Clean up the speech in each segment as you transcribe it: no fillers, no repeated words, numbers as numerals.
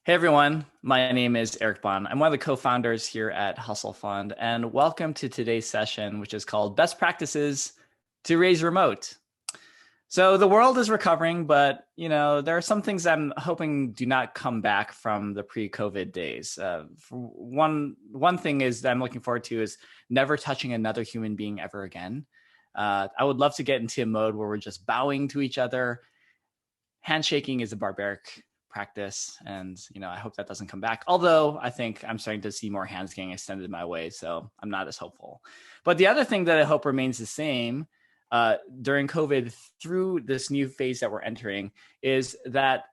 Hey everyone, my name is Eric Bahn. I'm one of the co-founders here at Hustle Fund, and welcome to today's session, which is called Best Practices to Raise Remote. So the world is recovering, but there are some things that I'm hoping do not come back from the pre-COVID days. One thing is that I'm looking forward to is never touching another human being ever again. I would love to get into a mode where we're just bowing to each other. Handshaking is a barbaric practice, and I hope that doesn't come back. Although I think I'm starting to see more hands getting extended my way, so I'm not as hopeful. But the other thing that I hope remains the same during COVID through this new phase that we're entering is that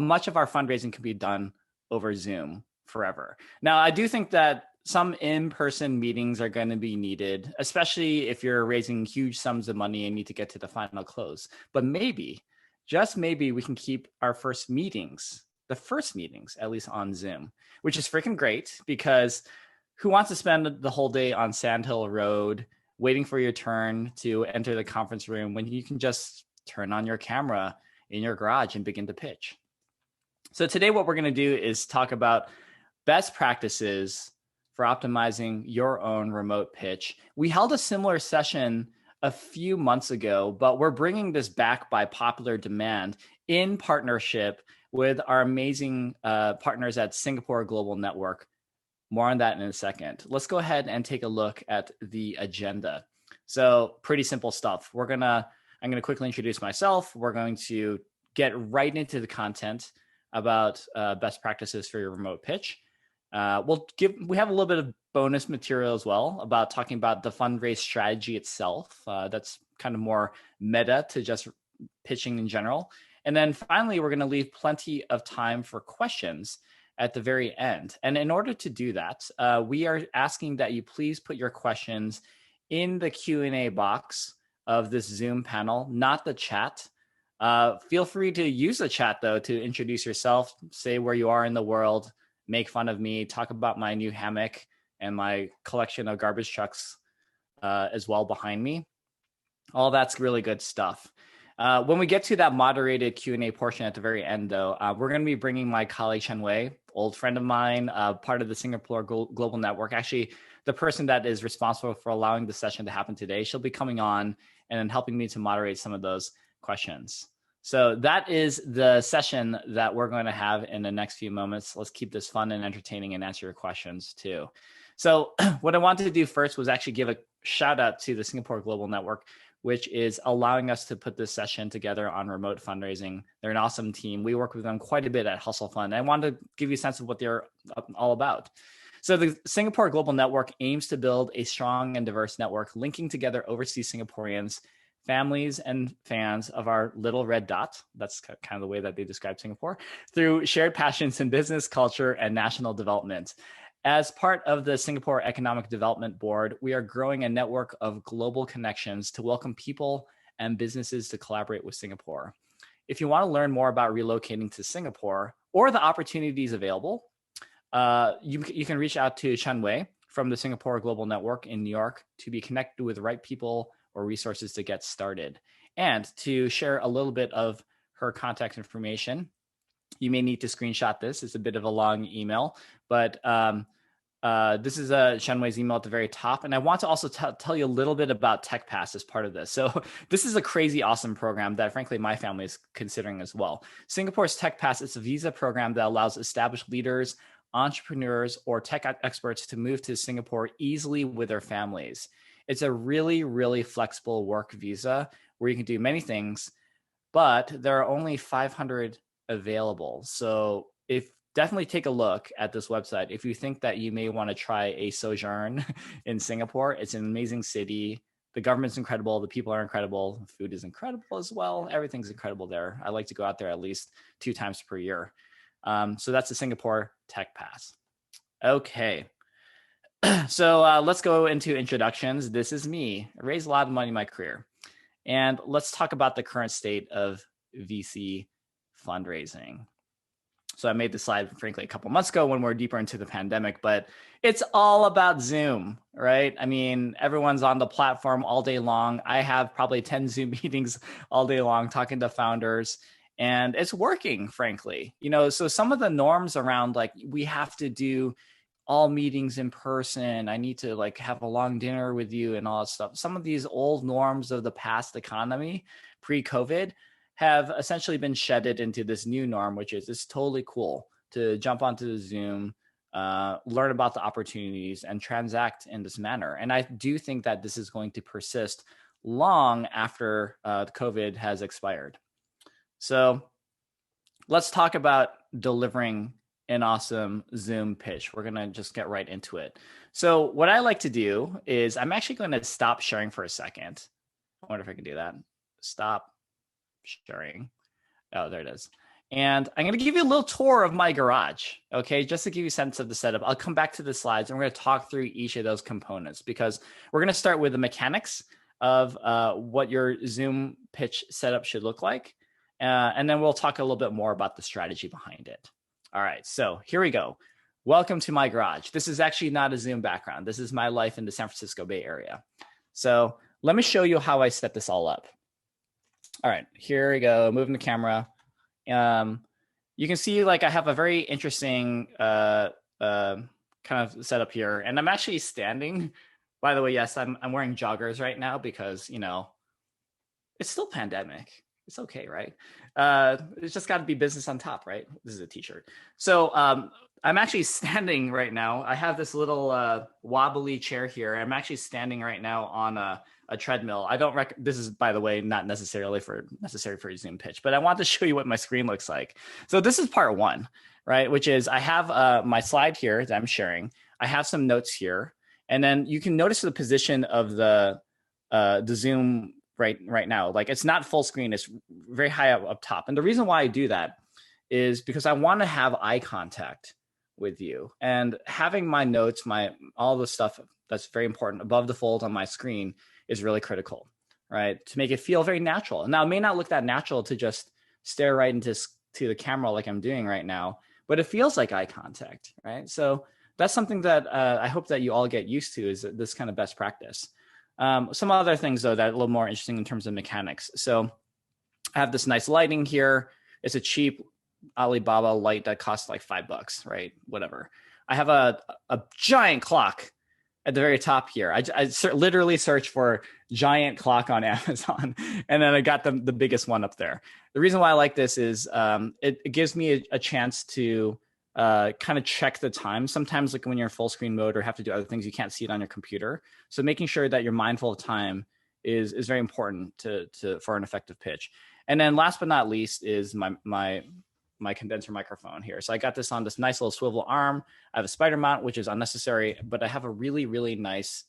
much of our fundraising can be done over Zoom forever. Now, I do think that some in-person meetings are going to be needed, especially if you're raising huge sums of money and need to get to the final close. But maybe, just maybe, we can keep our first meetings, the first meetings, at least on Zoom, which is freaking great because who wants to spend the whole day on Sandhill Road waiting for your turn to enter the conference room when you can just turn on your camera in your garage and begin to pitch? So today what we're going to do is talk about best practices for optimizing your own remote pitch. We held a similar session a few months ago, but we're bringing this back by popular demand in partnership with our amazing partners at Singapore Global Network. More on that in a second. Let's go ahead and take a look at the agenda. So pretty simple stuff. I'm going to quickly introduce myself. We're going to get right into the content about best practices for your remote pitch. We have a little bit of bonus material as well about talking about the fundraise strategy itself. That's kind of more meta to just pitching in general. And then finally, we're going to leave plenty of time for questions at the very end. And in order to do that, we are asking that you please put your questions in the Q&A box of this Zoom panel, not the chat. Feel free to use the chat, though, to introduce yourself, say where you are in the world, make fun of me, talk about my new hammock and my collection of garbage trucks as well behind me. All that's really good stuff. When we get to that moderated Q&A portion at the very end, though, we're going to be bringing my colleague Chen Wei, old friend of mine, part of the Singapore Global Network, actually the person that is responsible for allowing the session to happen today. She'll be coming on and helping me to moderate some of those questions. So that is the session that we're going to have in the next few moments. Let's keep this fun and entertaining and answer your questions too. So what I wanted to do first was actually give a shout out to the Singapore Global Network, which is allowing us to put this session together on remote fundraising. They're an awesome team. We work with them quite a bit at Hustle Fund. I wanted to give you a sense of what they're all about. So the Singapore Global Network aims to build a strong and diverse network linking together overseas Singaporeans, families and fans of our little red dot, that's kind of the way that they describe Singapore, through shared passions in business, culture, and national development. As part of the Singapore Economic Development Board, we are growing a network of global connections to welcome people and businesses to collaborate with Singapore. If you want to learn more about relocating to Singapore or the opportunities available, you can reach out to Chen Wei from the Singapore Global Network in New York to be connected with the right people or resources to get started. And to share a little bit of her contact information, you may need to screenshot this. It's a bit of a long email, but this is Chen Wei's email at the very top. And I want to also tell you a little bit about TechPass as part of this. So this is a crazy awesome program that frankly my family is considering as well. Singapore's TechPass is a visa program that allows established leaders, entrepreneurs, or tech experts to move to Singapore easily with their families. It's a really, really flexible work visa where you can do many things, but there are only 500 available. So definitely take a look at this website. If you think that you may want to try a sojourn in Singapore, it's an amazing city. The government's incredible. The people are incredible. Food is incredible as well. Everything's incredible there. I like to go out there at least 2 times per year. So that's the Singapore Tech Pass. Okay. So let's go into introductions. This is me. I raised a lot of money in my career. And let's talk about the current state of VC fundraising. So I made this slide, frankly, a couple months ago when we're deeper into the pandemic, but it's all about Zoom, right? I mean, everyone's on the platform all day long. I have probably 10 Zoom meetings all day long talking to founders. And it's working, frankly. So some of the norms around like we have to do all meetings in person, I need to like have a long dinner with you and all that stuff. Some of these old norms of the past economy pre-COVID have essentially been shedded into this new norm, which is it's totally cool to jump onto the Zoom, learn about the opportunities and transact in this manner. And I do think that this is going to persist long after COVID has expired. So let's talk about delivering an awesome Zoom pitch. We're going to just get right into it. So what I like to do is I'm actually going to stop sharing for a second. I wonder if I can do that. Stop sharing. Oh, there it is. And I'm going to give you a little tour of my garage, okay, just to give you a sense of the setup. I'll come back to the slides and we're going to talk through each of those components because we're going to start with the mechanics of what your Zoom pitch setup should look like. And then we'll talk a little bit more about the strategy behind it. All right, so here we go. Welcome to my garage. This is actually not a Zoom background. This is my life in the San Francisco Bay Area. So let me show you how I set this all up. All right, here we go, moving the camera. You can see like I have a very interesting kind of setup here. And I'm actually standing, by the way, yes, I'm wearing joggers right now because, it's still pandemic. It's okay, right? It's just got to be business on top, right? This is a t-shirt. So I'm actually standing right now. I have this little wobbly chair here. I'm actually standing right now on a treadmill. I don't this is, by the way, not necessary for a Zoom pitch, but I want to show you what my screen looks like. So this is part one, right? Which is I have my slide here that I'm sharing. I have some notes here. And then you can notice the position of the Zoom right now. Like it's not full screen, it's very high up top. And the reason why I do that is because I want to have eye contact with you, and having my notes, all the stuff that's very important above the fold on my screen is really critical, right? To make it feel very natural. Now, it may not look that natural to just stare right into the camera like I'm doing right now, but it feels like eye contact, right? So that's something that I hope that you all get used to, is this kind of best practice. Some other things, though, that are a little more interesting in terms of mechanics. So I have this nice lighting here. It's a cheap Alibaba light that costs like $5, right? Whatever. I have a giant clock at the very top here. I literally searched for giant clock on Amazon, and then I got the biggest one up there. The reason why I like this is it gives me a chance to kind of check the time. Sometimes like when you're in full screen mode or have to do other things, you can't see it on your computer. So making sure that you're mindful of time is very important for an effective pitch. And then last but not least is my condenser microphone here. So I got this on this nice little swivel arm. I have a spider mount, which is unnecessary, but I have a really, really nice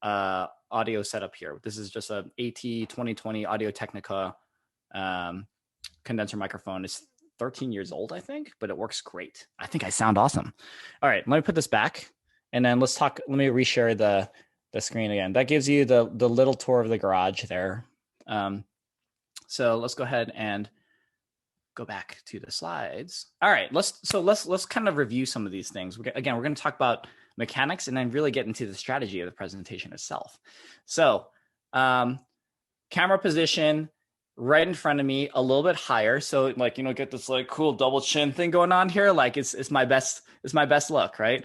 audio setup here. This is just a AT2020 Audio-Technica condenser microphone. It's 13 years old, I think, but it works great. I think I sound awesome. All right, let me put this back, and then let me reshare the screen again. That gives you the little tour of the garage there. So let's go ahead and go back to the slides. All right, let's kind of review some of these things. Again, we're going to talk about mechanics and then really get into the strategy of the presentation itself. So camera position right in front of me, a little bit higher. So like, get this like cool double chin thing going on here. Like it's my best look, right?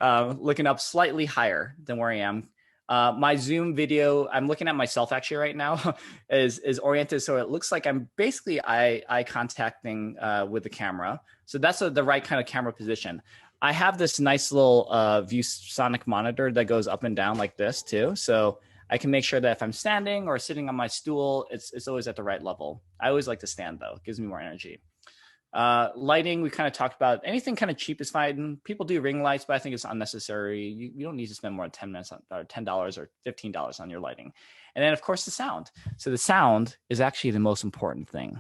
Looking up slightly higher than where I am. My Zoom video, I'm looking at myself actually right now, is oriented so it looks like I'm basically eye contacting with the camera. So that's the right kind of camera position. I have this nice little ViewSonic monitor that goes up and down like this too. So I can make sure that if I'm standing or sitting on my stool, it's always at the right level. I always like to stand though, it gives me more energy. Lighting, we kind of talked about. Anything kind of cheap is fine. People do ring lights, but I think it's unnecessary. You don't need to spend more than 10 minutes or $10 or $15 on your lighting. And then of course the sound. So the sound is actually the most important thing.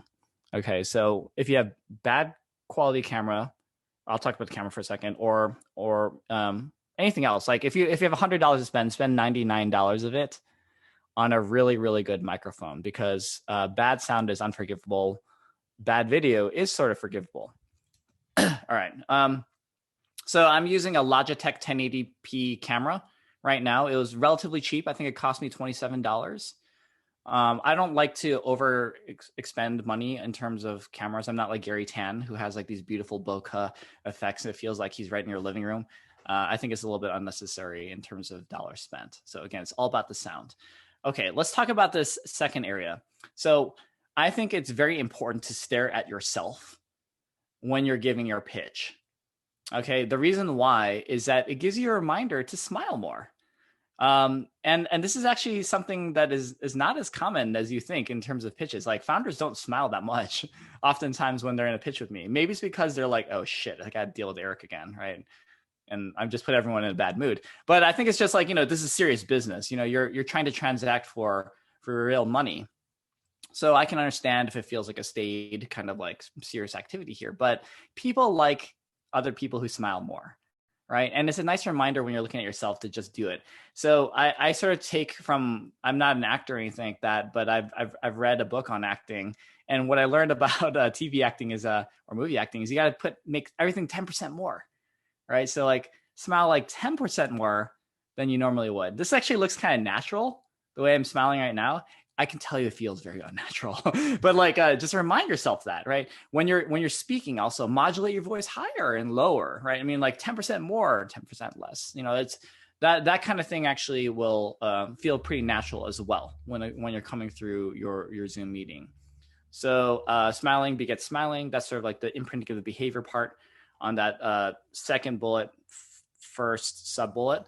Okay, so if you have bad quality camera, I'll talk about the camera for a second, or anything else. Like if you have $100 to spend $99 of it on a really, really good microphone, because bad sound is unforgivable. Bad video is sort of forgivable. All right. So I'm using a Logitech 1080p camera right now. It was relatively cheap. I think it cost me $27. I don't like to expend money in terms of cameras. I'm not like Gary Tan, who has like these beautiful bokeh effects. And it feels like he's right in your living room. I think it's a little bit unnecessary in terms of dollars spent. So again, it's all about the sound. Okay, let's talk about this second area. So I think it's very important to stare at yourself when you're giving your pitch. Okay, the reason why is that it gives you a reminder to smile more. And this is actually something that is not as common as you think in terms of pitches. Like founders don't smile that much oftentimes when they're in a pitch with me. Maybe it's because they're like, oh shit, I got to deal with Eric again, right? And I've just put everyone in a bad mood. But I think it's just like, this is serious business. You're trying to transact for real money. So I can understand if it feels like a staid kind of like serious activity here, but people like other people who smile more, right? And it's a nice reminder when you're looking at yourself to just do it. So I sort of take from, I'm not an actor or anything like that, but I've read a book on acting. And what I learned about TV acting is, or movie acting is you got to make everything 10% more, right? So like smile like 10% more than you normally would. This actually looks kind of natural the way I'm smiling right now. I can tell you it feels very unnatural, but like just remind yourself that, right? When you're speaking, also modulate your voice higher and lower, right? I mean, like 10% more, 10% less. It's that kind of thing actually will feel pretty natural as well when you're coming through your Zoom meeting. So smiling begets smiling. That's sort of like the imprinting of the behavior part on that second bullet, first sub bullet.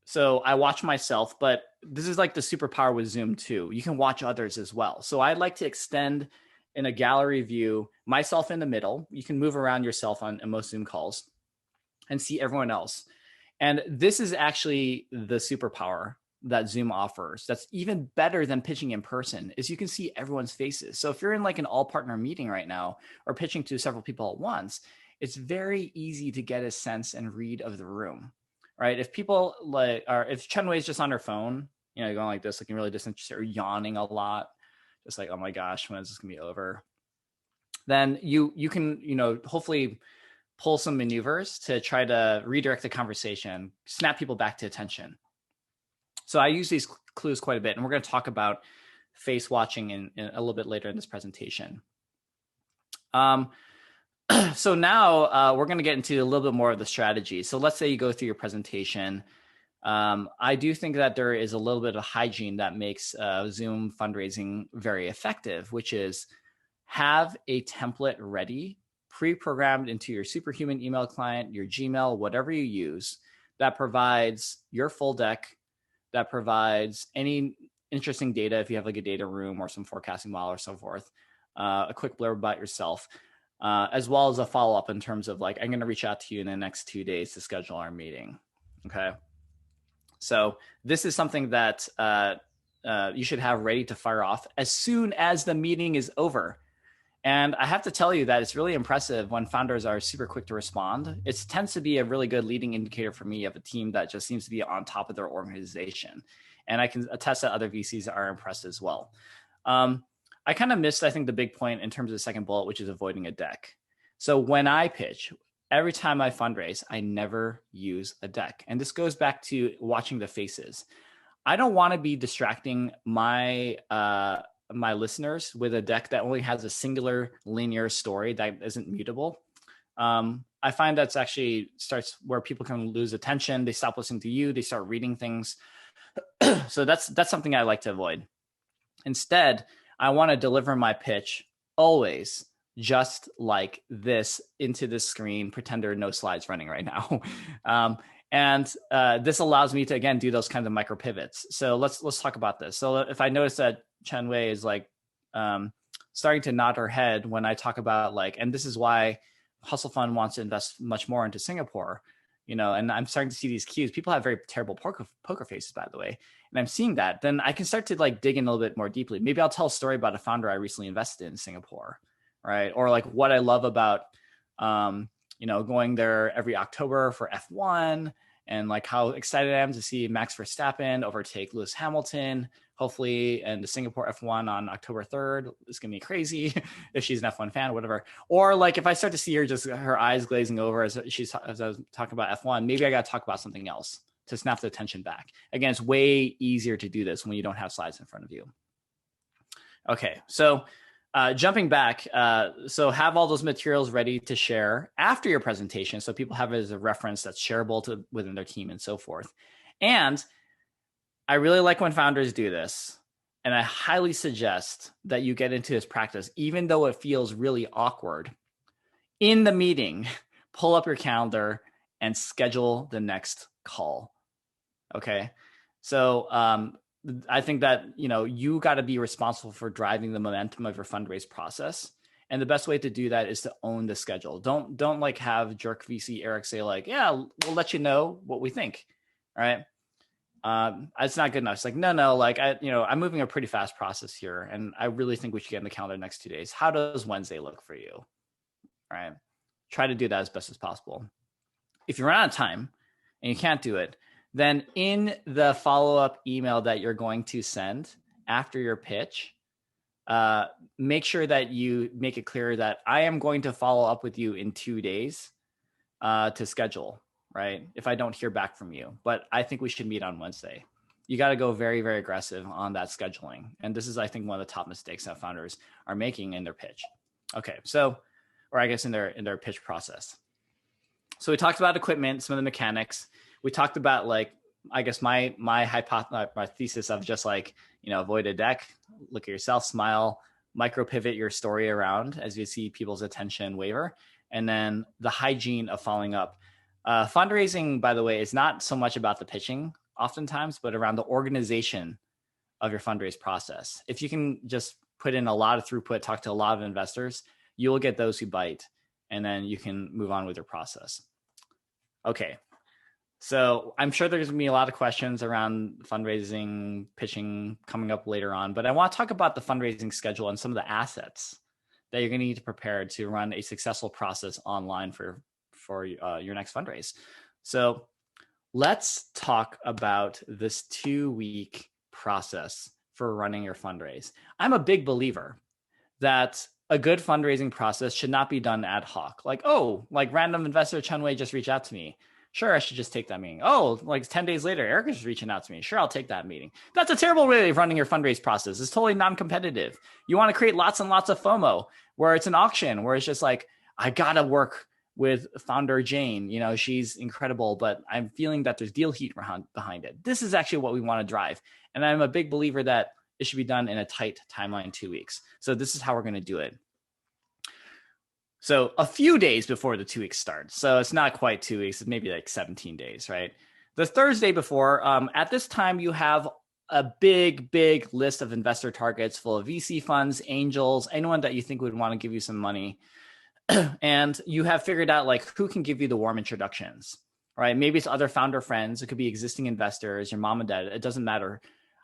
So I watch myself, but this is like the superpower with Zoom too. You can watch others as well. So I'd like to extend in a gallery view, myself in the middle. You can move around yourself on most Zoom calls and see everyone else. And this is actually the superpower that Zoom offers. That's even better than pitching in person, is you can see everyone's faces. So if you're in like an all partner meeting right now or pitching to several people at once, it's very easy to get a sense and read of the room. Right? If people if Chen Wei's just on her phone, going like this, looking really disinterested or yawning a lot, just like, oh my gosh, when is this gonna be over? Then you can, hopefully pull some maneuvers to try to redirect the conversation, snap people back to attention. So I use these clues quite a bit, and we're going to talk about face watching in a little bit later in this presentation. So now we're going to get into a little bit more of the strategy. So let's say you go through your presentation. I do think that there is a little bit of hygiene that makes Zoom fundraising very effective, which is have a template ready, pre-programmed into your superhuman email client, your Gmail, whatever you use, that provides your full deck, that provides any interesting data if you have like a data room or some forecasting model or so forth, a quick blurb about yourself. As well as a follow-up in terms of like, I'm going to reach out to you in the next 2 days to schedule our meeting. Okay. So this is something that you should have ready to fire off as soon as the meeting is over. And I have to tell you that it's really impressive when founders are super quick to respond. It tends to be a really good leading indicator for me of a team that just seems to be on top of their organization. And I can attest that other VCs are impressed as well. I kind of missed, I think, the big point in terms of the second bullet, which is avoiding a deck. So when I pitch, every time I fundraise, I never use a deck. And this goes back to watching the faces. I don't want to be distracting my listeners with a deck that only has a singular linear story that isn't mutable. I find that's actually starts where people can lose attention. They stop listening to you. They start reading things. So that's something I like to avoid. Instead, I want to deliver my pitch always just like this into the screen, pretend there are no slides running right now. And this allows me to, again, do those kinds of micro pivots. So let's talk about this. So if I notice that Chen Wei is like starting to nod her head when I talk about like, and this is why Hustle Fund wants to invest much more into Singapore, and I'm starting to see these cues. People have very terrible poker faces, by the way. And I'm seeing that, then I can start to like dig in a little bit more deeply. Maybe I'll tell a story about a founder I recently invested in Singapore, right? Or like what I love about, going there every October for F1 and like how excited I am to see Max Verstappen overtake Lewis Hamilton, hopefully, and the Singapore F1 on October 3rd. It's going to be crazy if she's an F1 fan, whatever. Or like if I start to see her, just her eyes glazing over as I was talking about F1, maybe I got to talk about something else. to snap the attention back. Again, it's way easier to do this when you don't have slides in front of you. Okay, so jumping back, so have all those materials ready to share after your presentation so people have it as a reference that's shareable within their team and so forth. And I really like when founders do this. And I highly suggest that you get into this practice, even though it feels really awkward. In the meeting, pull up your calendar and schedule the next call. Okay. So I think that, you got to be responsible for driving the momentum of your fundraise process. And the best way to do that is to own the schedule. Don't like have jerk VC Eric say like, yeah, we'll let you know what we think. All right. It's not good enough. It's like, no, like I'm moving a pretty fast process here. And I really think we should get in the calendar next 2 days. How does Wednesday look for you? All right. Try to do that as best as possible. If you run out of time and you can't do it, then in the follow-up email that you're going to send after your pitch, make sure that you make it clear that I am going to follow up with you in 2 days to schedule, right? If I don't hear back from you, but I think we should meet on Wednesday. You got to go very, very aggressive on that scheduling. And this is, I think, one of the top mistakes that founders are making in their pitch. Okay, so, or I guess in their pitch process. So we talked about equipment, some of the mechanics. We talked about like, I guess my thesis of just like, avoid a deck, look at yourself, smile, micro pivot your story around as you see people's attention waver. And then the hygiene of following up. Fundraising, by the way, is not so much about the pitching oftentimes, but around the organization of your fundraise process. If you can just put in a lot of throughput, talk to a lot of investors, you will get those who bite, and then you can move on with your process. Okay. So I'm sure there's going to be a lot of questions around fundraising, pitching coming up later on, but I want to talk about the fundraising schedule and some of the assets that you're going to need to prepare to run a successful process online for your next fundraise. So let's talk about this 2-week process for running your fundraise. I'm a big believer that a good fundraising process should not be done ad hoc. Like, like random investor Chunwei just reached out to me. Sure, I should just take that meeting. Like 10 days later, Eric is reaching out to me. Sure, I'll take that meeting. That's a terrible way of running your fundraise process. It's totally non-competitive. You want to create lots and lots of FOMO where it's an auction, where it's just like, I got to work with founder Jane. She's incredible, but I'm feeling that there's deal heat behind it. This is actually what we want to drive. And I'm a big believer that it should be done in a tight timeline, 2 weeks. So this is how we're going to do it. So a few days before the 2 weeks starts. So it's not quite 2 weeks. It's maybe like 17 days, right? The Thursday before, at this time, you have a big, big list of investor targets full of VC funds, angels, anyone that you think would want to give you some money. And you have figured out like who can give you the warm introductions, right? Maybe it's other founder friends. It could be existing investors, your mom and dad. It doesn't matter.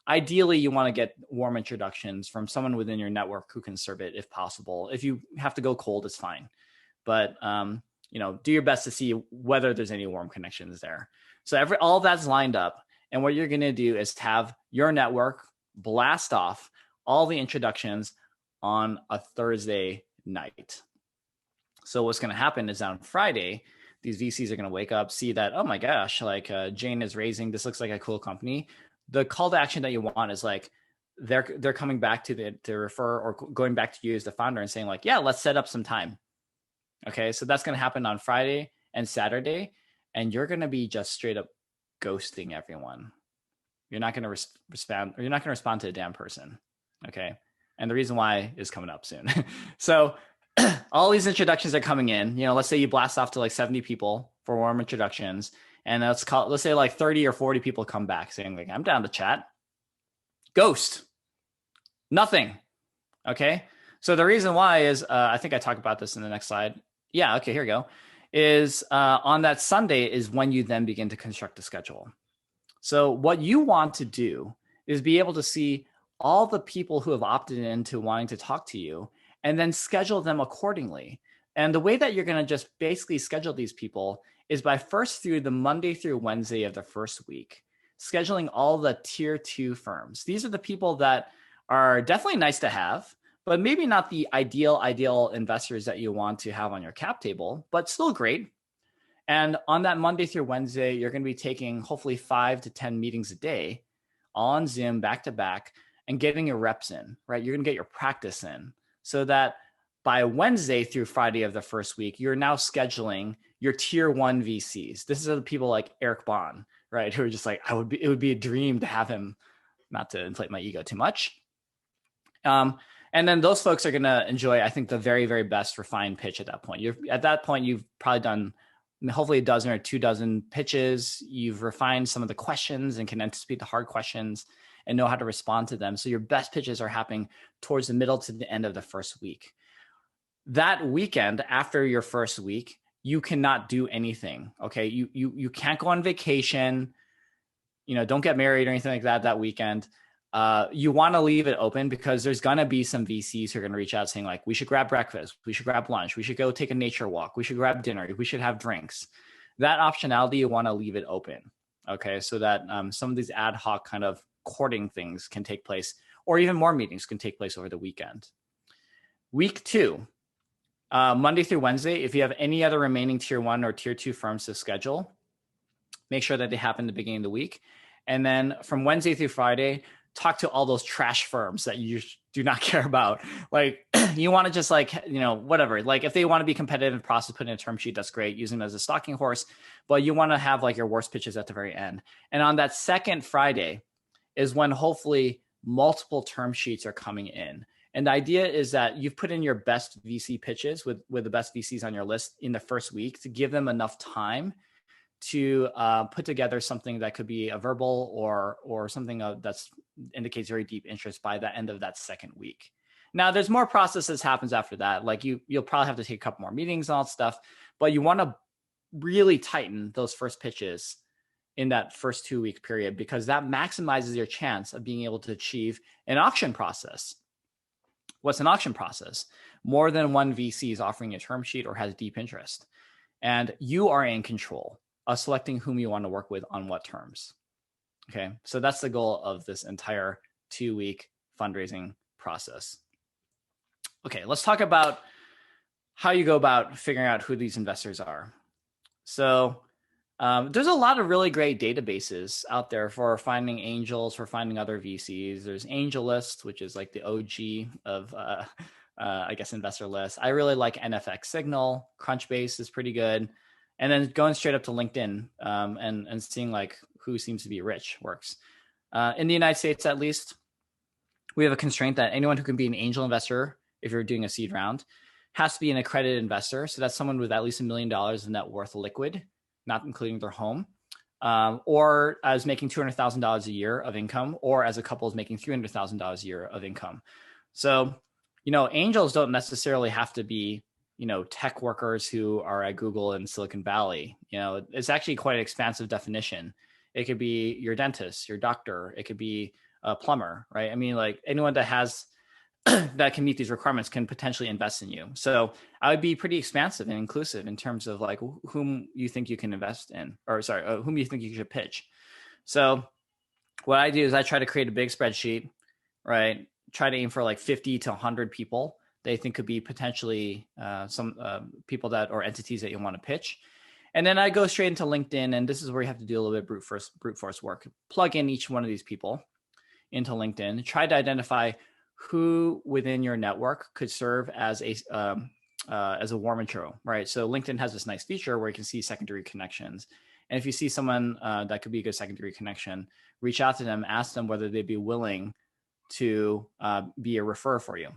Ideally, you want to get warm introductions from someone within your network who can serve it if possible. If you have to go cold, it's fine. But, do your best to see whether there's any warm connections there. So all that's lined up. And what you're going to do is have your network blast off all the introductions on a Thursday night. So what's going to happen is on Friday, these VCs are going to wake up, see that, oh my gosh, like Jane is raising, this looks like a cool company. The call to action that you want is like, they're coming back to refer or going back to you as the founder and saying like, yeah, let's set up some time. Okay. So that's going to happen on Friday and Saturday. And you're going to be just straight up ghosting everyone. You're not going to respond, or you're not going to respond to a damn person. Okay. And the reason why is coming up soon. So all these introductions are coming in, let's say you blast off to like 70 people for warm introductions. And let's say like 30 or 40 people come back saying like, I'm down to chat. Ghost. Nothing. Okay. So the reason why is, I think I talk about this in the next slide. Yeah. Okay. Here we go. Is on that Sunday is when you then begin to construct a schedule. So what you want to do is be able to see all the people who have opted into wanting to talk to you and then schedule them accordingly. And the way that you're going to just basically schedule these people is by first through the Monday through Wednesday of the first week, scheduling all the tier 2 firms. These are the people that are definitely nice to have, but maybe not the ideal investors that you want to have on your cap table, but still great. And on that Monday through Wednesday, you're going to be taking hopefully 5 to 10 meetings a day on Zoom back to back and getting your reps in, right? You're going to get your practice in so that by Wednesday through Friday of the first week, you're now scheduling your tier 1 VCs. This is the people like Eric Bahn, right? Who are just like, it would be a dream to have him, not to inflate my ego too much. And then those folks are going to enjoy, I think, the very, very best refined pitch at that point. At that point, you've probably done hopefully a dozen or 2 dozen pitches. You've refined some of the questions and can anticipate the hard questions and know how to respond to them. So your best pitches are happening towards the middle to the end of the first week. That weekend, after your first week, you cannot do anything. Okay. You can't go on vacation, don't get married or anything like that weekend. You want to leave it open because there's going to be some VCs who are going to reach out saying like, we should grab breakfast, we should grab lunch, we should go take a nature walk, we should grab dinner, we should have drinks. That optionality, you want to leave it open. Okay. So that some of these ad hoc kind of courting things can take place, or even more meetings can take place over the weekend. Week 2, Monday through Wednesday, if you have any other remaining tier 1 or tier 2 firms to schedule, make sure that they happen at the beginning of the week. And then from Wednesday through Friday, talk to all those trash firms that you do not care about. Like you want to just like, whatever, like if they want to be competitive in process, put in a term sheet, that's great. Use them as a stalking horse, but you want to have like your worst pitches at the very end. And on that second Friday is when hopefully multiple term sheets are coming in. And the idea is that you've put in your best VC pitches with the best VCs on your list in the first week to give them enough time to put together something that could be a verbal or something that's indicates very deep interest by the end of that second week. Now, there's more processes happens after that. Like you'll probably have to take a couple more meetings and all that stuff, but you want to really tighten those first pitches in that first 2-week period because that maximizes your chance of being able to achieve an auction process. What's an auction process? More than one VC is offering a term sheet or has deep interest, and you are in control of selecting whom you want to work with on what terms. Okay, so that's the goal of this entire 2-week fundraising process. Okay, let's talk about how you go about figuring out who these investors are. So there's a lot of really great databases out there for finding angels, for finding other VCs. There's AngelList, which is like the OG of, I guess, investor lists. I really like NFX Signal. Crunchbase is pretty good. And then going straight up to LinkedIn and seeing like who seems to be rich works. In the United States, at least, we have a constraint that anyone who can be an angel investor, if you're doing a seed round, has to be an accredited investor. So that's someone with at least $1 million of net worth liquid, not including their home, or as making $200,000 a year of income, or as a couple is making $300,000 a year of income. So, angels don't necessarily have to be tech workers who are at Google in Silicon Valley. It's actually quite an expansive definition. It could be your dentist, your doctor. It could be a plumber, right? I mean, like anyone that has that can meet these requirements can potentially invest in you. So I would be pretty expansive and inclusive in terms of like whom you think you can invest in, or sorry, whom you think you should pitch. So what I do is I try to create a big spreadsheet, right? Try to aim for like 50 to 100 people they think could be potentially some people that or entities that you want to pitch. And then I go straight into LinkedIn, and this is where you have to do a little bit of brute force work. Plug in each one of these people into LinkedIn. Try to identify who within your network could serve as a warm intro, right? So LinkedIn has this nice feature where you can see secondary connections. And if you see someone that could be a good secondary connection, reach out to them, ask them whether they'd be willing to be a referrer for you.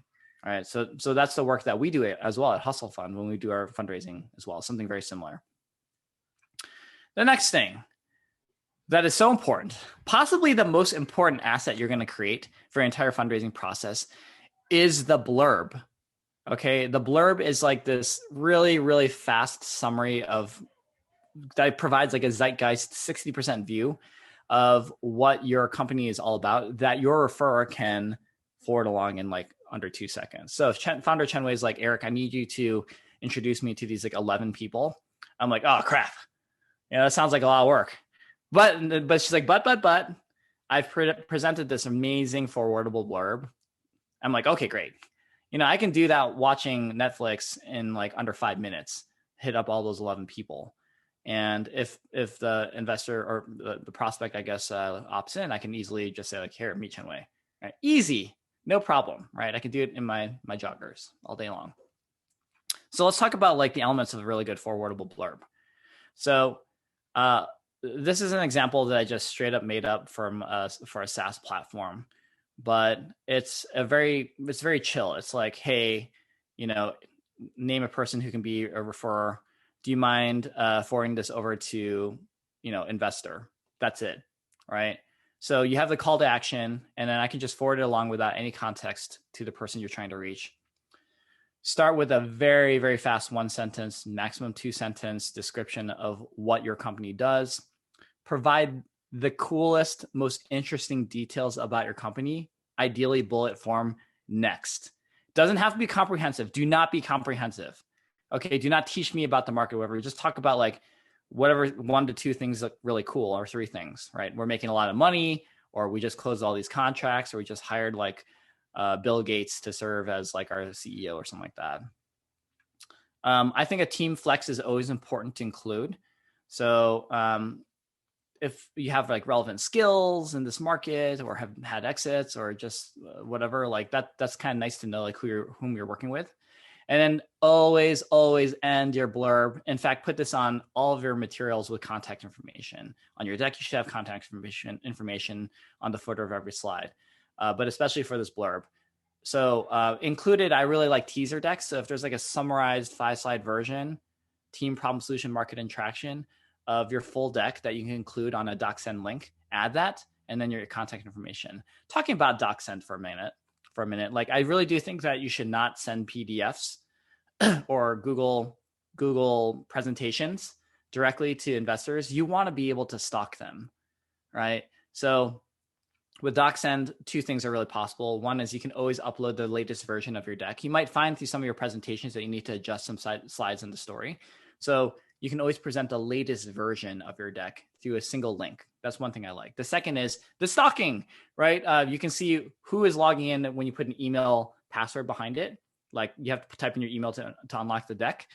All right, so that's the work that we do as well at Hustle Fund when we do our fundraising as well, something very similar. The next thing that is so important, possibly the most important asset you're going to create for your entire fundraising process, is the blurb. Okay, the blurb is like this really, really fast summary that provides like a zeitgeist 60% view of what your company is all about that your referrer can forward along in like under 2 seconds. So if founder Chen Wei is like, Eric, I need you to introduce me to these like 11 people. I'm like, oh crap. That sounds like a lot of work. But she's like, but I've presented this amazing forwardable blurb. I'm like, okay, great. I can do that watching Netflix in like under 5 minutes, hit up all those 11 people. And if the investor or the prospect, I guess, opts in, I can easily just say like, here, meet Chenwei. Right? Easy, no problem, right? I can do it in my joggers all day long. So let's talk about like the elements of a really good forwardable blurb. So this is an example that I just straight up made up for a SaaS platform, but it's very chill. It's like, hey, name a person who can be a referrer. Do you mind forwarding this over to, investor? That's it, right? So you have the call to action, and then I can just forward it along without any context to the person you're trying to reach. Start with a very, very fast 1 sentence, maximum 2 sentence description of what your company does. Provide the coolest, most interesting details about your company, ideally bullet form next. Doesn't have to be comprehensive. Do not be comprehensive. Okay, do not teach me about the market, whatever. Just talk about like whatever 1 to 2 things look really cool, or 3 things, right? We're making a lot of money, or we just closed all these contracts, or we just hired like Bill Gates to serve as like our CEO or something like that. I think a team flex is always important to include. So if you have like relevant skills in this market, or have had exits, or just whatever, like that's kind of nice to know like whom you're working with. And then always end your blurb. In fact, put this on all of your materials with contact information. On your deck, you should have contact information on the footer of every slide, but especially for this blurb. So included, I really like teaser decks. So if there's like a summarized 5-slide version, team, problem, solution, market, and traction of your full deck that you can include on a DocSend link, add that, and then your contact information. Talking about DocSend for a minute, like I really do think that you should not send PDFs or Google presentations directly to investors. You want to be able to stock them, right? So with DocSend, 2 things are really possible. One is you can always upload the latest version of your deck. You might find through some of your presentations that you need to adjust some slides in the story. So you can always present the latest version of your deck through a single link. That's one thing I like. The second is the stalking, right? You can see who is logging in when you put an email password behind it. Like you have to type in your email to unlock the deck.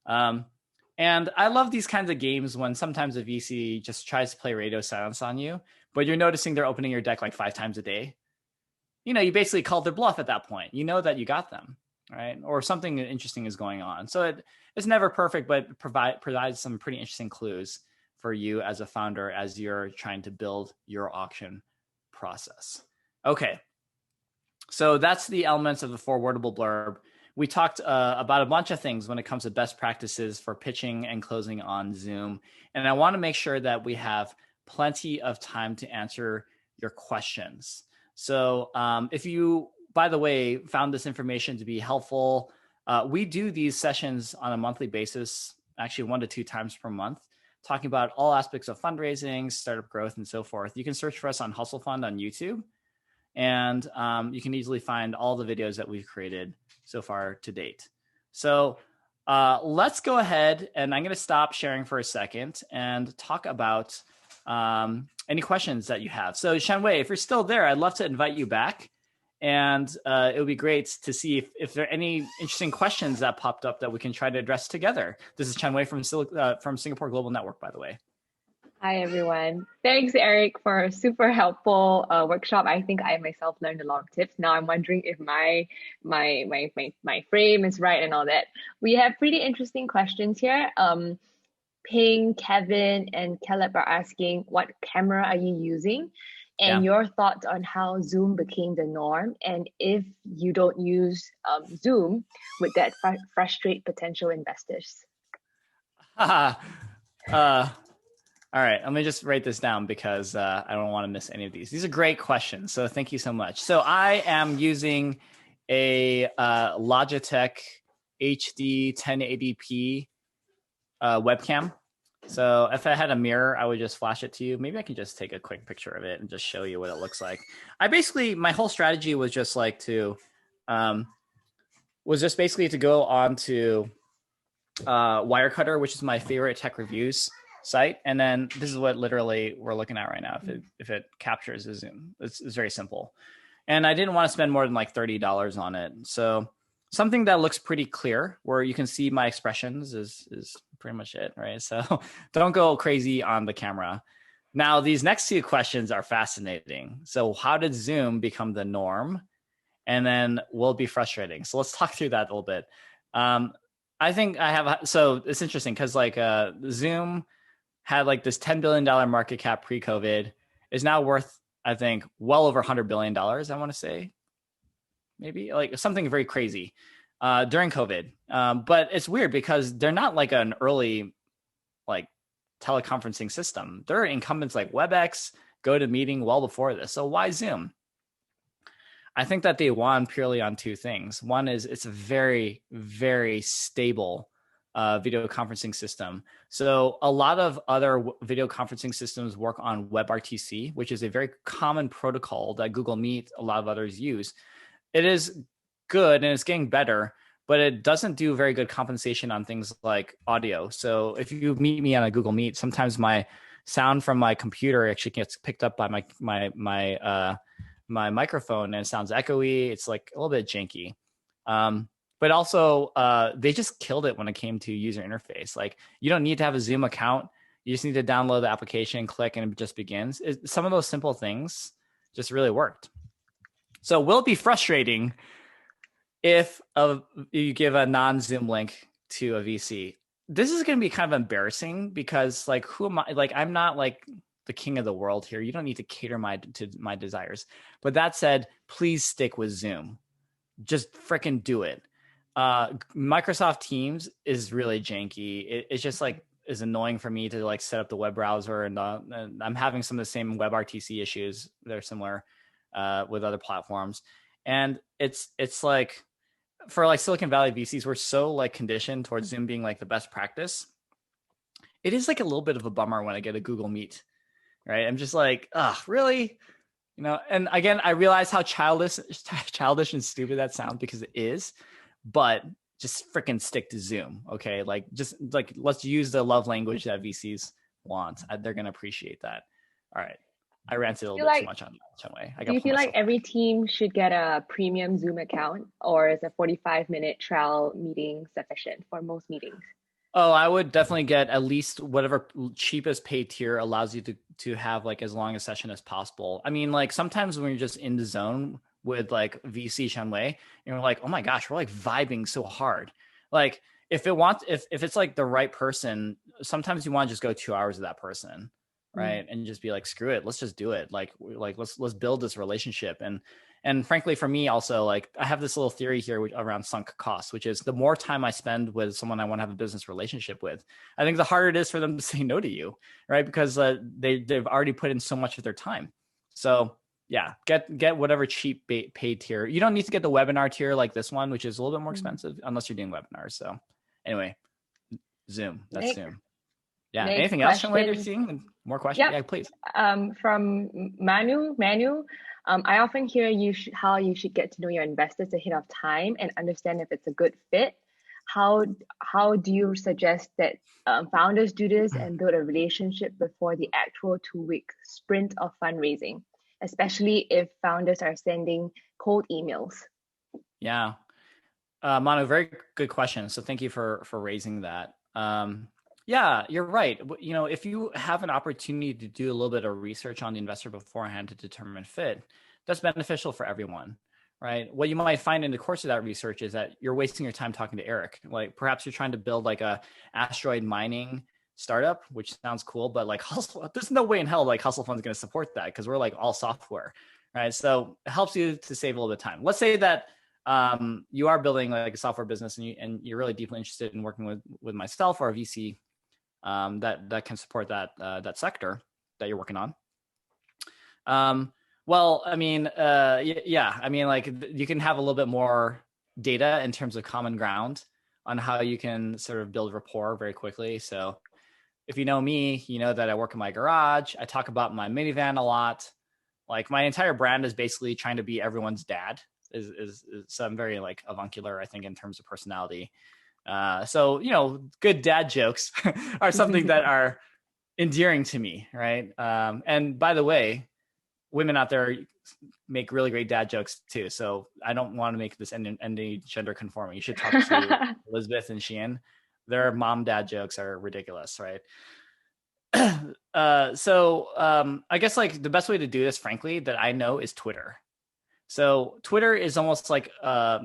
And I love these kinds of games when sometimes a VC just tries to play radio silence on you, but you're noticing they're opening your deck like 5 times a day. You basically called their bluff at that point. You know that you got them, right? Or something interesting is going on. So it's never perfect, but provides some pretty interesting clues for you as a founder as you're trying to build your auction process. Okay, so that's the elements of the forwardable blurb. We talked about a bunch of things when it comes to best practices for pitching and closing on Zoom. And I want to make sure that we have plenty of time to answer your questions. So if you, by the way, found this information to be helpful, we do these sessions on a monthly basis, actually 1 to 2 times per month, talking about all aspects of fundraising, startup growth, and so forth. You can search for us on Hustle Fund on YouTube, and you can easily find all the videos that we've created so far to date. So let's go ahead, and I'm going to stop sharing for a second and talk about any questions that you have. So Chenwei, if you're still there, I'd love to invite you back. And it would be great to see if there are any interesting questions that popped up that we can try to address together. This is Chenwei from Singapore Global Network, by the way. Hi, everyone. Thanks, Eric, for a super helpful workshop. I think I myself learned a lot of tips. Now I'm wondering if my frame is right and all that. We have pretty interesting questions here. Ping, Kevin, and Caleb are asking, what camera are you using? And your thoughts on how Zoom became the norm. And if you don't use Zoom, would that frustrate potential investors? All right, let me just write this down because I don't want to miss any of these. These are great questions, so thank you so much. So I am using a Logitech HD 1080p webcam. So if I had a mirror, I would just flash it to you. Maybe I can just take a quick picture of it and just show you what it looks like. My whole strategy was just like to, basically to go on to Wirecutter, which is my favorite tech reviews site. And then this is what literally we're looking at right now. If it captures the Zoom, it's very simple. And I didn't want to spend more than like $30 on it. So something that looks pretty clear where you can see my expressions is pretty much it, right? So don't go crazy on the camera. Now, these next two questions are fascinating. So how did Zoom become the norm? And then will it be frustrating? So let's talk through that a little bit. Um, I think so it's interesting because like Zoom had like this $10 billion market cap pre-COVID, is now worth, I think, well over $100 billion, I want to say, maybe like something very crazy during COVID. But it's weird because they're not like an early like teleconferencing system. There are incumbents like WebEx, GoToMeeting well before this. So why Zoom? I think that they won purely on two things. One is it's a very, very stable video conferencing system. So a lot of other video conferencing systems work on WebRTC, which is a very common protocol that Google Meet, a lot of others use. It is good and it's getting better, but it doesn't do very good compensation on things like audio. So if you meet me on a Google Meet, sometimes my sound from my computer actually gets picked up by my microphone and it sounds echoey. It's like a little bit janky. But also they just killed it when it came to user interface. Like you don't need to have a Zoom account. You just need to download the application, click, and it just begins. Some of those simple things just really worked. So will it be frustrating if you give a non-Zoom link to a VC? This is going to be kind of embarrassing because like, who am I? Like, I'm not like the king of the world here. You don't need to cater to my desires. But that said, please stick with Zoom. Just freaking do it. Microsoft Teams is really janky. It's just like is annoying for me to like set up the web browser, and I'm having some of the same WebRTC issues. They're similar with other platforms, and it's like for like Silicon Valley VCs, we're so like conditioned towards Zoom being like the best practice. It is like a little bit of a bummer when I get a Google Meet, right? I'm just like, oh, really? You know, and again, I realize how childish and stupid that sounds because it is, but just freaking stick to Zoom, okay? Like, just like let's use the love language that VCs want. They're gonna appreciate that. All right, I ranted a little bit too much on that way. Do you feel like every team should get a premium Zoom account, or is a 45-minute trial meeting sufficient for most meetings? Oh, I would definitely get at least whatever cheapest paid tier allows you to have like as long a session as possible. I mean, like sometimes when you're just in the zone with like VC Shenwei, you're like, oh my gosh, we're like vibing so hard. Like if it's like the right person, sometimes you want to just go 2 hours with that person, right? And just be like, screw it, let's just do it. Like let's build this relationship. And frankly, for me also, like I have this little theory here around sunk costs, which is the more time I spend with someone I want to have a business relationship with, I think the harder it is for them to say no to you, right? Because they've already put in so much of their time. So yeah, get whatever cheap paid tier. You don't need to get the webinar tier like this one, which is a little bit more expensive unless you're doing webinars. So anyway, Zoom, that's Zoom. Yeah. Anything else you're seeing? More questions? Yep. Yeah, please. From Manu. I often hear how you should get to know your investors ahead of time and understand if it's a good fit. How do you suggest that founders do this and build a relationship before the actual 2-week sprint of fundraising, especially if founders are sending cold emails? Yeah. Manu, very good question. So thank you for raising that. Yeah, you're right. You know, if you have an opportunity to do a little bit of research on the investor beforehand to determine fit, that's beneficial for everyone, right? What you might find in the course of that research is that you're wasting your time talking to Eric. Like perhaps you're trying to build like a asteroid mining startup, which sounds cool, but like Hustle, there's no way in hell like Hustle Fund's going to support that because we're like all software, right? So it helps you to save a little bit of time. Let's say that you are building like a software business and you're really deeply interested in working with myself or a VC that can support that sector that you're working on. Well, I mean, yeah, I mean, like you can have a little bit more data in terms of common ground on how you can sort of build rapport very quickly. So if you know me, you know that I work in my garage. I talk about my minivan a lot. Like my entire brand is basically trying to be everyone's dad. So I'm very like avuncular, I think, in terms of personality. So, you know, good dad jokes are something that are endearing to me, right? And by the way, women out there, make really great dad jokes too. So I don't want to make this any gender conforming. You should talk to Elizabeth and Sheehan. Their mom dad jokes are ridiculous, right? I guess like the best way to do this, frankly, that I know is Twitter. So Twitter is almost like I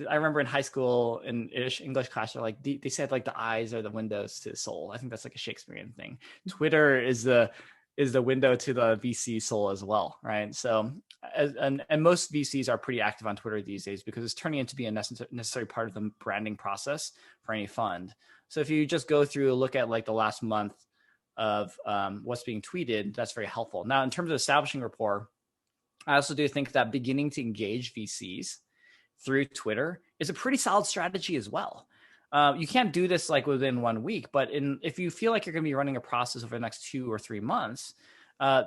remember in high school in English class, they're like they said like the eyes are the windows to the soul. I think that's like a Shakespearean thing. Twitter is the window to the VC soul as well, right? So and most VCs are pretty active on Twitter these days because it's turning into be a necessary part of the branding process for any fund. So if you just go through, look at like the last month of what's being tweeted, that's very helpful. Now, in terms of establishing rapport, I also do think that beginning to engage VCs through Twitter is a pretty solid strategy as well. You can't do this like within 1 week, but if you feel like you're going to be running a process over the next 2 or 3 months,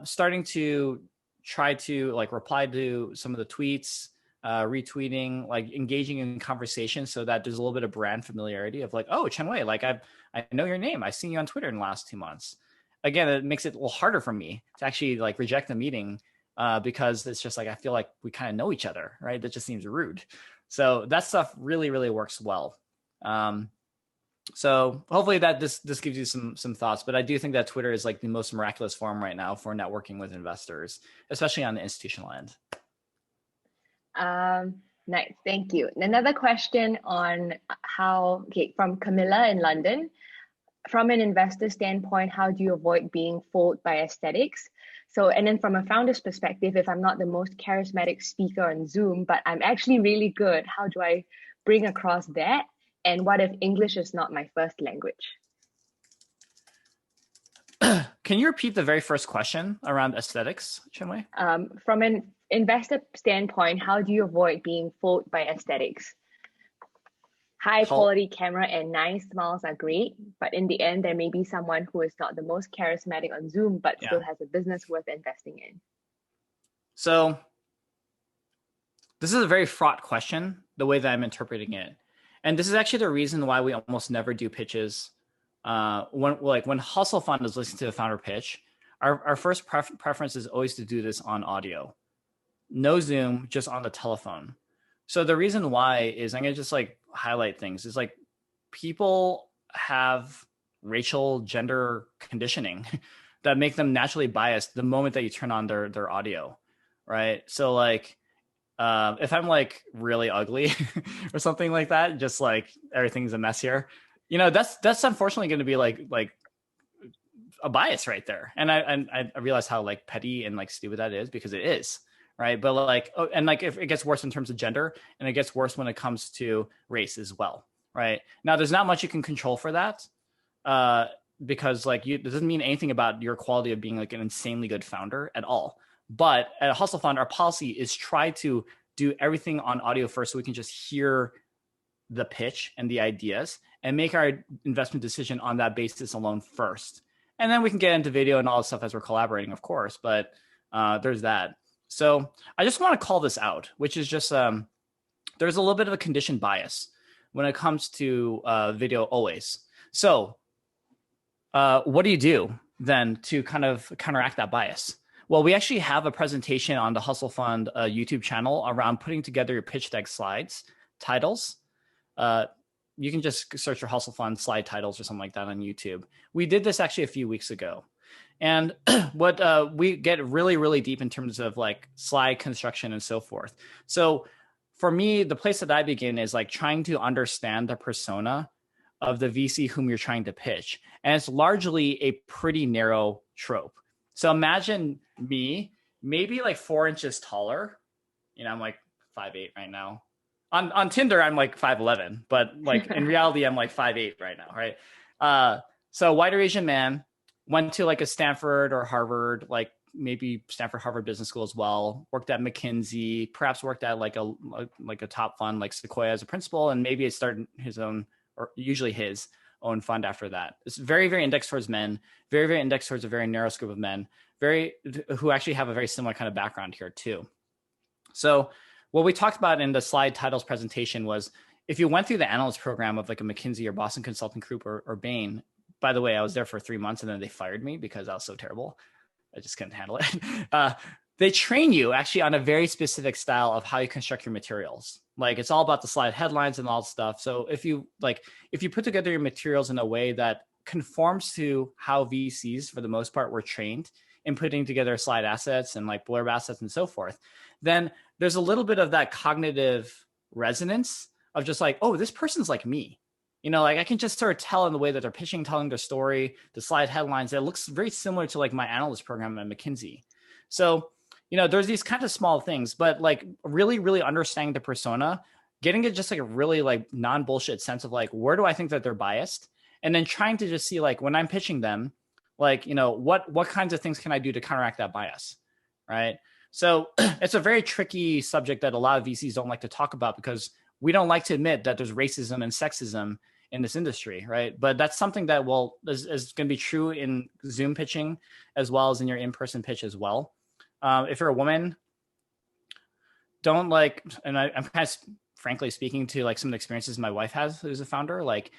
starting to try to like reply to some of the tweets, retweeting, like engaging in conversation so that there's a little bit of brand familiarity of like, oh, Chen Wei, like I know your name. I've seen you on Twitter in the last 2 months. Again, it makes it a little harder for me to actually like reject the meeting because it's just like, I feel like we kind of know each other, right? That just seems rude. So that stuff really, really works well. So hopefully that this gives you some thoughts, but I do think that Twitter is like the most miraculous form right now for networking with investors, especially on the institutional end. Nice, thank you. Another question on from Camilla in London. From an investor standpoint, how do you avoid being fooled by aesthetics? So, and then from a founder's perspective, if I'm not the most charismatic speaker on Zoom, but I'm actually really good, how do I bring across that? And what if English is not my first language? Can you repeat the very first question around aesthetics, Chinwei? From an investor standpoint, how do you avoid being fooled by aesthetics? High quality camera and nice smiles are great, but in the end, there may be someone who is not the most charismatic on Zoom, but still has a business worth investing in. So this is a very fraught question, the way that I'm interpreting it. And this is actually the reason why we almost never do pitches. When Hustle Fund is listening to a founder pitch, our first preference is always to do this on audio. No Zoom, just on the telephone. So the reason why is I'm going to just like highlight things. Is like people have racial gender conditioning that make them naturally biased the moment that you turn on their audio, right? So like if I'm like really ugly or something like that, just like everything's a mess here, you know, that's unfortunately going to be like a bias right there. And I realize how like petty and like stupid that is, because it is. Right. But like, and like if it gets worse in terms of gender, and it gets worse when it comes to race as well. Right. Now, there's not much you can control for that because like it doesn't mean anything about your quality of being like an insanely good founder at all. But at Hustle Fund, our policy is try to do everything on audio first so we can just hear the pitch and the ideas and make our investment decision on that basis alone first. And then we can get into video and all the stuff as we're collaborating, of course. But there's that. So I just want to call this out, which is just there's a little bit of a conditioned bias when it comes to video always. So what do you do then to kind of counteract that bias? Well, we actually have a presentation on the Hustle Fund YouTube channel around putting together your pitch deck slides, titles. You can just search for Hustle Fund slide titles or something like that on YouTube. We did this actually a few weeks ago. And what we get really, really deep in terms of like slide construction and so forth. So for me, the place that I begin is like trying to understand the persona of the VC whom you're trying to pitch. And it's largely a pretty narrow trope. So imagine me, maybe like 4 inches taller. You know, I'm like 5'8" right now. On Tinder, I'm like 5'11", but like in reality, I'm like 5'8" right now, right? So white or Asian man, went to like a Stanford or Harvard, like maybe Stanford, Harvard Business School as well, worked at McKinsey, perhaps worked at like a top fund like Sequoia as a principal, and maybe it started his own, or usually his own fund after that. It's very, very indexed towards men, very, very indexed towards a very narrow group of men, who actually have a very similar kind of background here too. So what we talked about in the slide titles presentation was if you went through the analyst program of like a McKinsey or Boston Consulting Group or Bain. By the way, I was there for 3 months and then they fired me because I was so terrible. I just couldn't handle it. They train you actually on a very specific style of how you construct your materials. Like it's all about the slide headlines and all stuff. So if you put together your materials in a way that conforms to how VCs for the most part were trained in putting together slide assets and like blurb assets and so forth, then there's a little bit of that cognitive resonance of just like, oh, this person's like me. Like I can just sort of tell in the way that they're pitching, telling their story, the slide headlines. It looks very similar to like my analyst program at McKinsey. So there's these kind of small things, but like really, really understanding the persona, getting it just like a really like non-bullshit sense of like, where do I think that they're biased? And then trying to just see like when I'm pitching them, like, what kinds of things can I do to counteract that bias, right? So it's a very tricky subject that a lot of VCs don't like to talk about because we don't like to admit that there's racism and sexism in this industry, right? But that's something that is going to be true in Zoom pitching as well as in your in-person pitch as well. If you're a woman, don't like, and I'm kind of frankly speaking to like some of the experiences my wife has, who's a founder, like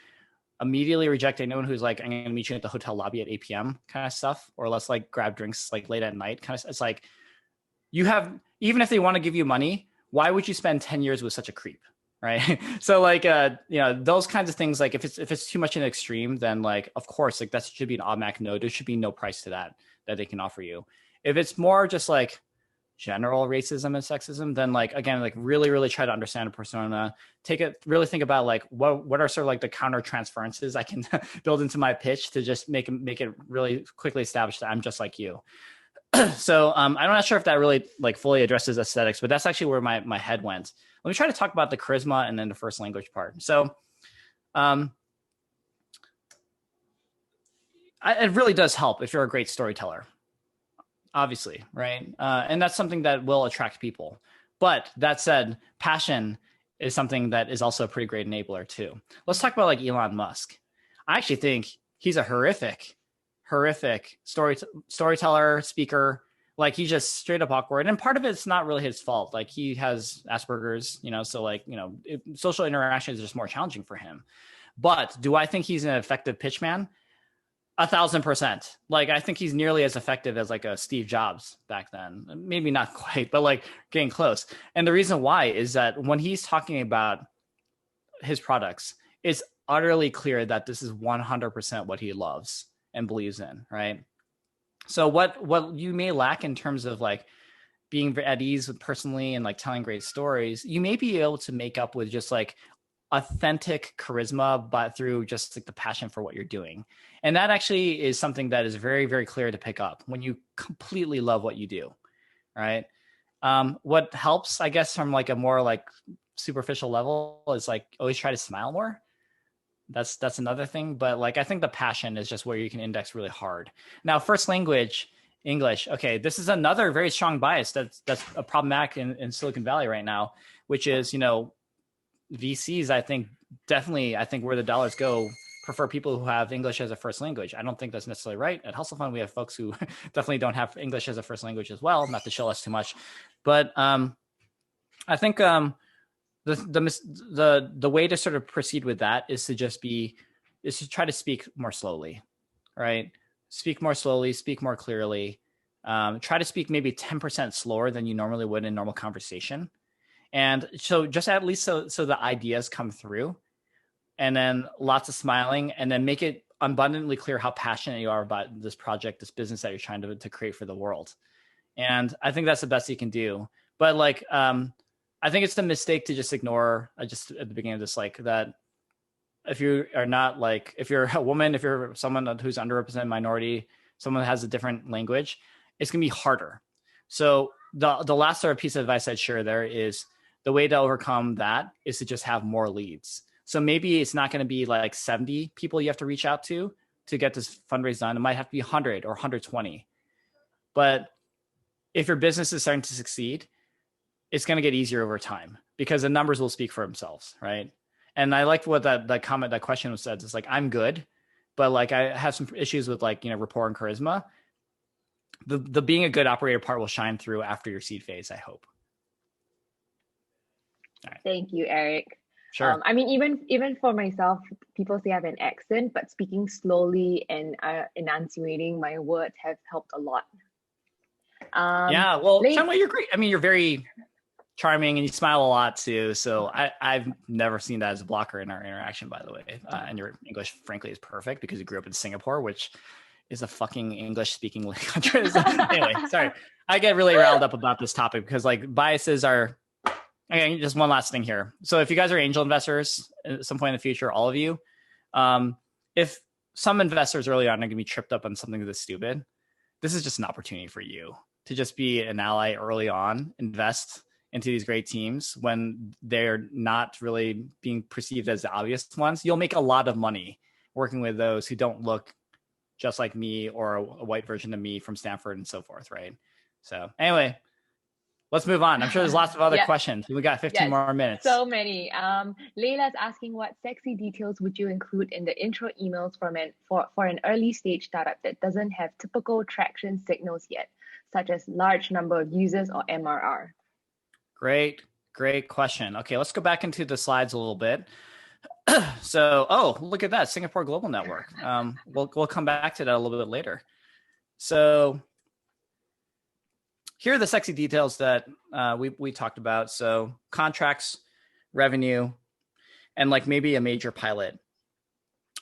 immediately reject anyone who's like, I'm going to meet you at the hotel lobby at 8 p.m. kind of stuff, or let's like grab drinks like late at night kind of. It's like, even if they want to give you money, why would you spend 10 years with such a creep? Right. So like, those kinds of things, like if it's too much in the extreme, then like, of course, like that should be an automatic no. There should be no price to that they can offer you. If it's more just like general racism and sexism, then like, again, like really, really try to understand a persona, really think about like, what are sort of like the counter transferences I can build into my pitch to just make it really quickly establish that I'm just like you. So I'm not sure if that really like fully addresses aesthetics, but that's actually where my head went. Let me try to talk about the charisma and then the first language part. So it really does help if you're a great storyteller, obviously, right? And that's something that will attract people. But that said, passion is something that is also a pretty great enabler too. Let's talk about like Elon Musk. I actually think he's a horrific storyteller, speaker. Like he's just straight up awkward. And part of it's not really his fault. Like he has Asperger's, so like, social interaction is just more challenging for him. But do I think he's an effective pitchman? 1,000%. Like I think he's nearly as effective as like a Steve Jobs back then. Maybe not quite, but like getting close. And the reason why is that when he's talking about his products, it's utterly clear that this is 100% what he loves and believes in, right? So what you may lack in terms of like being at ease with personally and like telling great stories, you may be able to make up with just like authentic charisma, but through just like the passion for what you're doing. And that actually is something that is very, very clear to pick up when you completely love what you do, right? What helps, I guess, from like a more like superficial level is like always try to smile more. That's another thing. But like, I think the passion is just where you can index really hard. Now, first language, English. Okay, this is another very strong bias that's a problematic in Silicon Valley right now, which is, VCs, I think where the dollars go prefer people who have English as a first language. I don't think that's necessarily right. At Hustle Fund, we have folks who definitely don't have English as a first language as well, not to show us too much. But I think the way to sort of proceed with that is to try to speak more slowly, right? Speak more slowly, speak more clearly. Try to speak maybe 10% slower than you normally would in normal conversation. And so just at least so the ideas come through, and then lots of smiling, and then make it abundantly clear how passionate you are about this project, this business that you're trying to create for the world. And I think that's the best you can do. But like, I think it's the mistake to just ignore just at the beginning of this, like that if you are not like, if you're a woman, if you're someone who's underrepresented minority, someone that has a different language, it's going to be harder. So the last sort of piece of advice I'd share there is the way to overcome that is to just have more leads. So maybe it's not going to be like 70 people you have to reach out to get this fundraise done. It might have to be 100 or 120. But if your business is starting to succeed, it's going to get easier over time because the numbers will speak for themselves, right? And I liked what that question was said. It's like, I'm good, but like I have some issues with like, rapport and charisma. The being a good operator part will shine through after your seed phase, I hope. All right. Thank you, Eric. Sure. I mean, even for myself, people say I have an accent, but speaking slowly and enunciating my words have helped a lot. Yeah, well, Late. Shanwei, you're great. I mean, you're very charming and you smile a lot too. So I've never seen that as a blocker in our interaction, by the way. And your English, frankly, is perfect because you grew up in Singapore, which is a fucking English speaking country. Anyway, sorry. I get really riled up about this topic because like biases are, okay, just one last thing here. So if you guys are angel investors at some point in the future, all of you, if some investors early on are going to be tripped up on something this stupid, this is just an opportunity for you to just be an ally early on, invest into these great teams when they're not really being perceived as the obvious ones. You'll make a lot of money working with those who don't look just like me or a white version of me from Stanford and so forth, right? So anyway, let's move on. I'm sure there's lots of other Yeah. questions. We got 15 Yes, more minutes. so many. Layla's asking what sexy details would you include in the intro emails for an early stage startup that doesn't have typical traction signals yet, such as large number of users or MRR? Great question. Okay, let's go back into the slides a little bit. So, oh, look at that, Singapore Global Network. We'll come back to that a little bit later. So here are the sexy details that we talked about. So contracts, revenue, and like maybe a major pilot.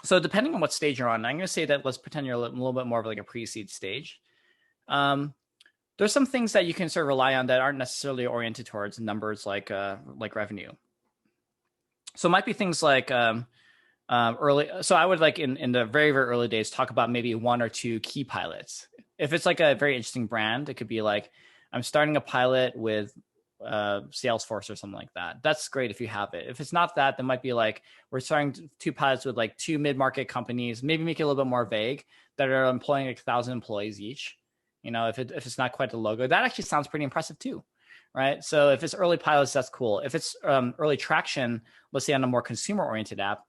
So depending on what stage you're on, I'm going to say that let's pretend you're a little bit more of like a pre-seed stage. There's some things that you can sort of rely on that aren't necessarily oriented towards numbers like revenue. So it might be things like early. So I would like in the very, very early days, talk about maybe one or two key pilots. If it's like a very interesting brand, it could be like, I'm starting a pilot with Salesforce or something like that. That's great if you have it. If it's not that, then might be like, we're starting two pilots with like two mid-market companies, maybe make it a little bit more vague, that are employing like 1,000 employees each. You know, if it's not quite a logo, that actually sounds pretty impressive too, right? So if it's early pilots, that's cool. If it's early traction, let's say on a more consumer-oriented app,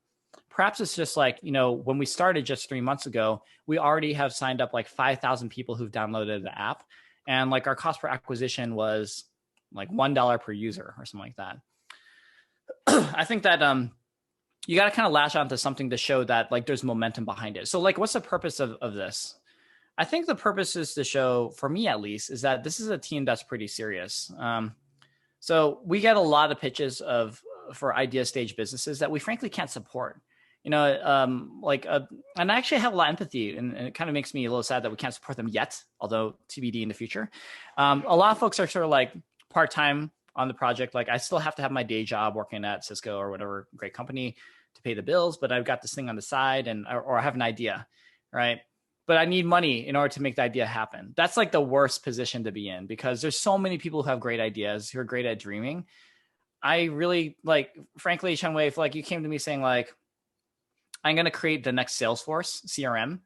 perhaps it's just like, you know, when we started just 3 months ago, we already have signed up like 5,000 people who've downloaded the app. And like our cost per acquisition was like $1 per user or something like that. I think that you got to kind of latch onto something to show that like there's momentum behind it. So like, what's the purpose of this? I think the purpose is to show, for me at least, is that this is a team that's pretty serious. So we get a lot of pitches for idea stage businesses that we frankly can't support. You know, and I actually have a lot of empathy, and it kind of makes me a little sad that we can't support them yet, although TBD in the future. A lot of folks are sort of like part-time on the project. Like I still have to have my day job working at Cisco or whatever great company to pay the bills, but I've got this thing on the side or I have an idea, right? But I need money in order to make the idea happen. That's like the worst position to be in because there's so many people who have great ideas, who are great at dreaming. I really like, frankly, Shenwei, if like you came to me saying like, I'm going to create the next Salesforce CRM.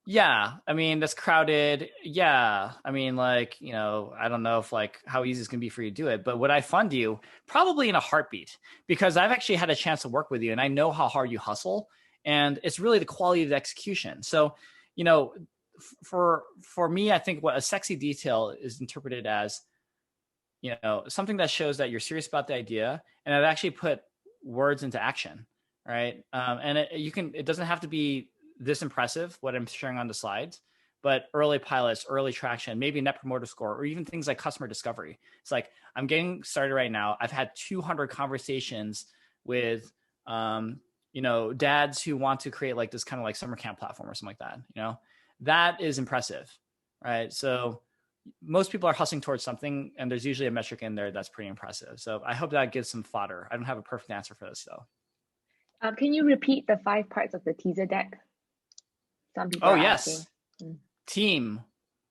Yeah. I mean, that's crowded. Yeah. I mean, like, you know, I don't know if like how easy it's going to be for you to do it, but would I fund you? Probably in a heartbeat, because I've actually had a chance to work with you and I know how hard you hustle, and it's really the quality of the execution. So, you know, for me, I think what a sexy detail is interpreted as, you know, something that shows that you're serious about the idea and I've actually put words into action. Right. And it doesn't have to be this impressive, what I'm sharing on the slides, but early pilots, early traction, maybe net promoter score, or even things like customer discovery. It's like, I'm getting started right now. I've had 200 conversations with, you know, dads who want to create like this kind of like summer camp platform or something like that. You know, that is impressive. Right. So most people are hustling towards something, and there's usually a metric in there that's pretty impressive. So I hope that gives some fodder. I don't have a perfect answer for this though. Can you repeat the 5 parts of the teaser deck? Some people are asking. Team,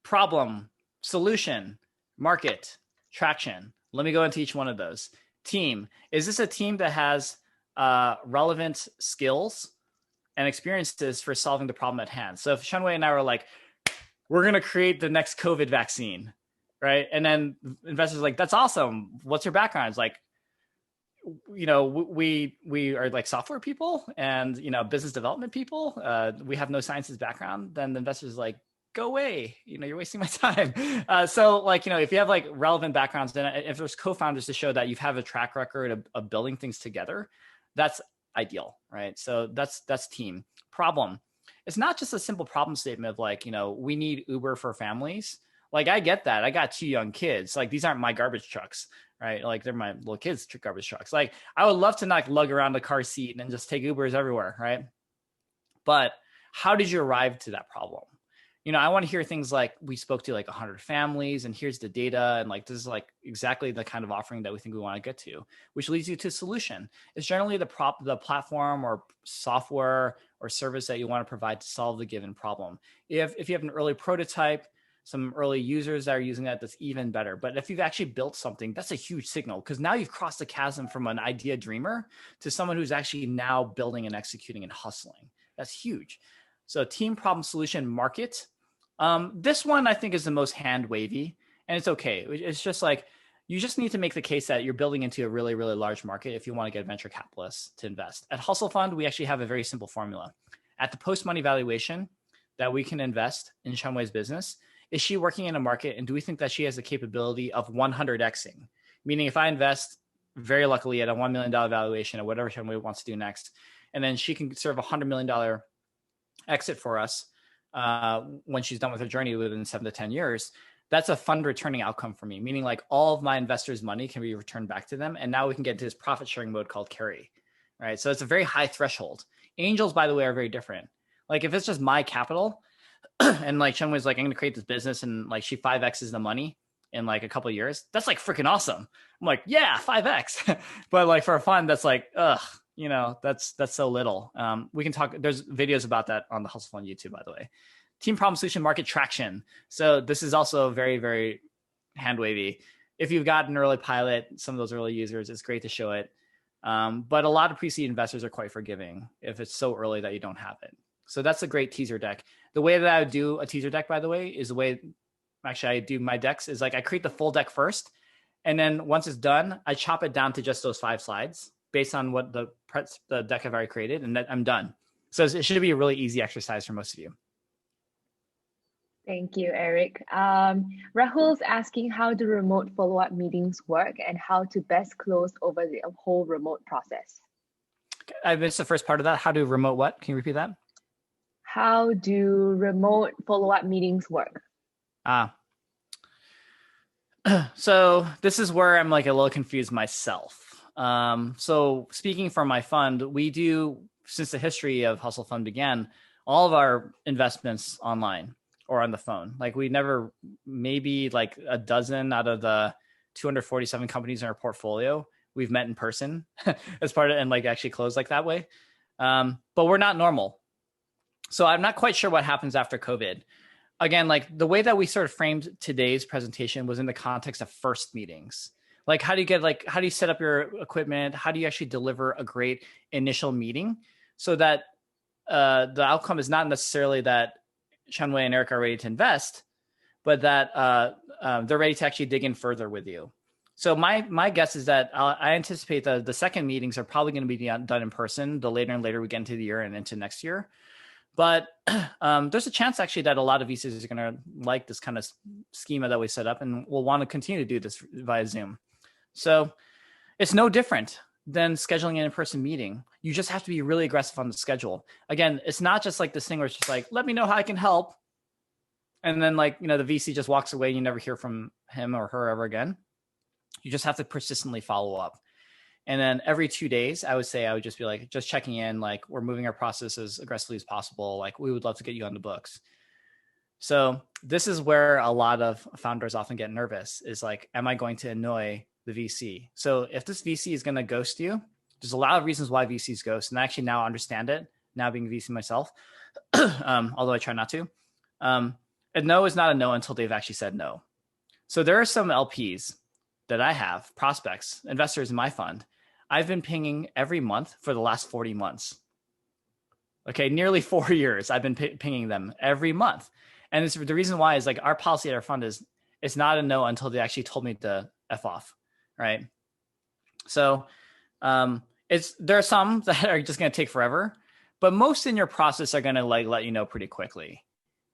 problem, solution, market, traction. Let me go into each one of those. Team. Is this a team that has relevant skills and experiences for solving the problem at hand? So if Shenwei and I were like, we're going to create the next COVID vaccine, right? And then investors are like, that's awesome. What's your background? It's like, you know, we are like software people and, you know, business development people. We have no sciences background. Then the investors like, go away. You know, you're wasting my time. So like, you know, if you have like relevant backgrounds, then if there's co-founders to show that you have a track record of building things together, that's ideal, right? So that's team. Problem. It's not just a simple problem statement of like, you know, we need Uber for families. Like, I get that. I got 2 young kids. Like, these aren't my garbage trucks, right? Like, they're my little kids' garbage trucks. Like, I would love to not lug around the car seat and just take Ubers everywhere, right? But how did you arrive to that problem? I want to hear things like, we spoke to like 100 families and here's the data. And like, this is like exactly the kind of offering that we think we want to get to, which leads you to a solution. It's generally the platform or software or service that you want to provide to solve the given problem. If you have an early prototype, some early users that are using that's even better. But if you've actually built something, that's a huge signal, because now you've crossed the chasm from an idea dreamer to someone who's actually now building and executing and hustling. That's huge. So team, problem, solution, market. This one I think is the most hand wavy, and it's okay. It's just like, you just need to make the case that you're building into a really, really large market if you want to get venture capitalists to invest. At Hustle Fund, we actually have a very simple formula. At the post-money valuation that we can invest in Chunwei's business, is she working in a market, and do we think that she has the capability of 100xing? Meaning, if I invest very luckily at a $1 million valuation or whatever Chunwei wants to do next, and then she can serve a $100 million exit for us when she's done with her journey within 7 to 10 years, that's a fund returning outcome for me, meaning like all of my investors' money can be returned back to them. And now we can get into this profit sharing mode called carry, right? So it's a very high threshold. Angels, by the way, are very different. Like, if it's just my capital and like Chunwei's like, I'm going to create this business, and like she 5x's the money in like a couple of years, that's like freaking awesome. I'm like, yeah, 5x. But like for a fund, that's like, that's so little. We can talk, there's videos about that on the Hustle Fund YouTube, by the way. Team, problem, solution, market, traction. So this is also very, very hand wavy. If you've got an early pilot, some of those early users, it's great to show it. But a lot of pre-seed investors are quite forgiving if it's so early that you don't have it. So that's a great teaser deck. The way that I would do a teaser deck, by the way, is the way actually I do my decks is like, I create the full deck first. And then once it's done, I chop it down to just those 5 slides based on what the deck I've already created, and then I'm done. So it should be a really easy exercise for most of you. Thank you, Eric. Rahul's asking, how do remote follow-up meetings work and how to best close over the whole remote process? I missed the first part of that. How do remote what? Can you repeat that? How do remote follow-up meetings work? So this is where I'm like a little confused myself. So speaking for my fund, we do, since the history of Hustle Fund began, all of our investments online or on the phone. Like, we never, maybe like a dozen out of the 247 companies in our portfolio, we've met in person as part of, and like actually closed like that way. But we're not normal. So I'm not quite sure what happens after COVID. Again, like the way that we sort of framed today's presentation was in the context of first meetings. Like, how do you set up your equipment? How do you actually deliver a great initial meeting so that the outcome is not necessarily that Chunwei and Eric are ready to invest, but that they're ready to actually dig in further with you. So my guess is that I anticipate that the second meetings are probably going to be done in person the later and later we get into the year and into next year. But there's a chance actually that a lot of VCs are going to like this kind of schema that we set up and will want to continue to do this via Zoom. So it's no different than scheduling an in-person meeting. You just have to be really aggressive on the schedule. Again, it's not just like this thing where it's just like, let me know how I can help. And then like, the VC just walks away and you never hear from him or her ever again. You just have to persistently follow up. And then every 2 days, I would just be like, just checking in, like, we're moving our process as aggressively as possible. Like, we would love to get you on the books. So this is where a lot of founders often get nervous, is like, am I going to annoy the VC? So if this VC is going to ghost you, there's a lot of reasons why VCs ghost. And I actually now understand it, now being a VC myself, although I try not to. A no is not a no until they've actually said no. So there are some LPs that I have, prospects, investors in my fund, I've been pinging every month for the last 40 months. Okay, nearly 4 years, I've been pinging them every month. And the reason why is like, our policy at our fund is it's not a no until they actually told me to F off, right? So there are some that are just going to take forever, but most in your process are going to like let you know pretty quickly,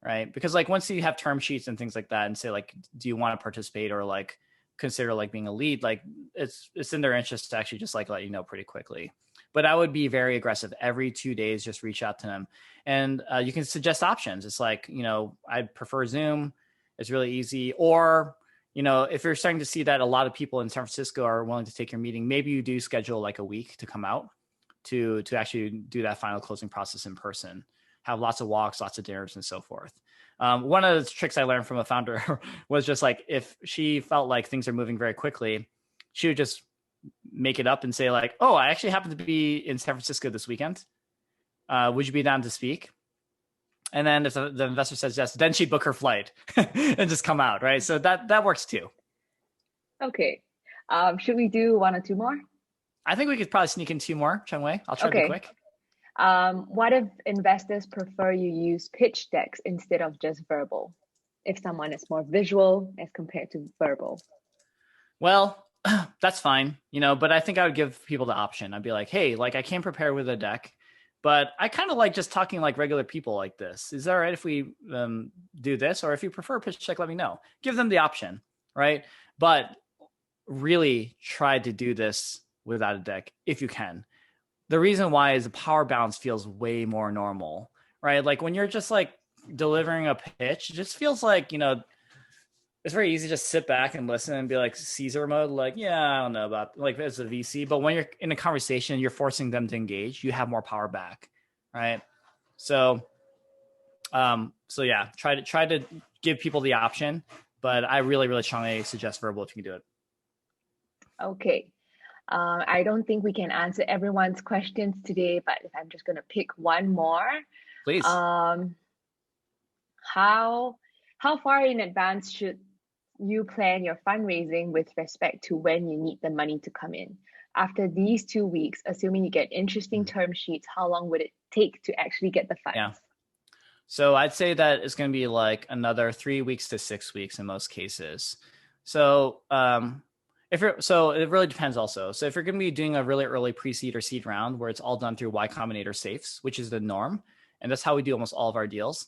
right? Because like once you have term sheets and things like that and say like, do you want to participate or like consider like being a lead, like it's in their interest to actually just like let you know pretty quickly. But I would be very aggressive. Every 2 days, just reach out to them. And you can suggest options. It's like, I'd prefer Zoom. It's really easy. Or, if you're starting to see that a lot of people in San Francisco are willing to take your meeting, maybe you do schedule like a week to come out to actually do that final closing process in person, have lots of walks, lots of dinners, and so forth. One of the tricks I learned from a founder was just like, if she felt like things are moving very quickly, she would just make it up and say like, oh, I actually happen to be in San Francisco this weekend. Would you be down to speak? And then if the investor says yes, then she'd book her flight and just come out, right? So that works too. Okay. Should we do one or two more? I think we could probably sneak in two more, Cheng-Wei. I'll try to be quick. What if investors prefer you use pitch decks instead of just verbal? If someone is more visual as compared to verbal? Well, that's fine, but I think I would give people the option. I'd be like, hey, like I came prepared with a deck, but I kind of like just talking like regular people like this. Is that all right if we do this? Or if you prefer a pitch deck, let me know. Give them the option, right? But really try to do this without a deck if you can. The reason why is the power balance feels way more normal, right? Like when you're just like delivering a pitch, it just feels like, it's very easy to just sit back and listen and be like Caesar mode, like, yeah, I don't know about like as a VC. But when you're in a conversation, you're forcing them to engage, you have more power back, right? So yeah, try to give people the option, but I really, really strongly suggest verbal if you can do it. Okay. I don't think we can answer everyone's questions today, but if I'm just going to pick one more. Please. How far in advance should you plan your fundraising with respect to when you need the money to come in? After these 2 weeks, assuming you get interesting term sheets, how long would it take to actually get the funds? Yeah. So I'd say that it's going to be like another 3 weeks to 6 weeks in most cases. So so it really depends also. So if you're going to be doing a really early pre-seed or seed round where it's all done through Y Combinator safes, which is the norm, and that's how we do almost all of our deals,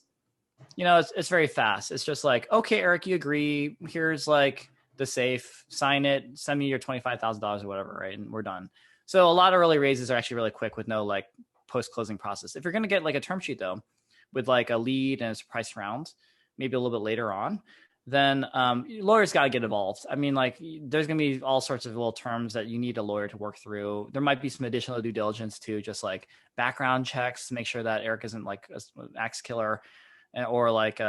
it's very fast. It's just like, okay, Eric, you agree. Here's like the safe, sign it, send me your $25,000 or whatever, right? And we're done. So a lot of early raises are actually really quick with no like post-closing process. If you're going to get like a term sheet though, with like a lead and it's a price round, maybe a little bit later on, then lawyers got to get involved. I mean, like there's going to be all sorts of little terms that you need a lawyer to work through. There might be some additional due diligence too, just like background checks to make sure that Eric isn't like an axe killer, or like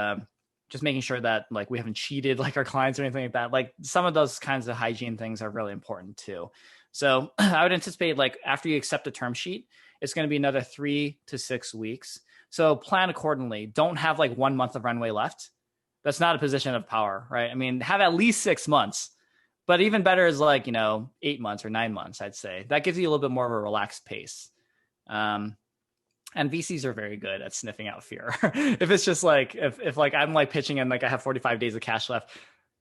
just making sure that like we haven't cheated like our clients or anything like that. Like some of those kinds of hygiene things are really important too. So I would anticipate like after you accept a term sheet, it's going to be another 3 to 6 weeks. So plan accordingly. Don't have like 1 month of runway left. That's not a position of power, right? I mean, have at least 6 months, but even better is like, 8 months or 9 months, I'd say. That gives you a little bit more of a relaxed pace. And VCs are very good at sniffing out fear. If it's just like, if like I'm like pitching and like I have 45 days of cash left,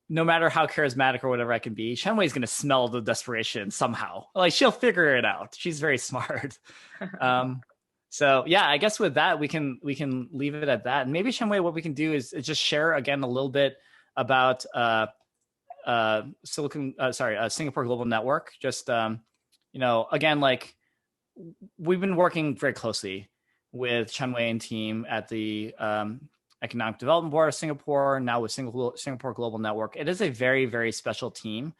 no matter how charismatic or whatever I can be, Cheng-Wei is going to smell the desperation somehow. Like she'll figure it out. She's very smart. So yeah, I guess with that, we can leave it at that. And maybe Cheng-Wei, what we can do is just share again a little bit about Singapore Global Network. Just again, like we've been working very closely with Cheng-Wei and team at the Economic Development Board of Singapore, now with Singapore Global Network. It is a very, very special team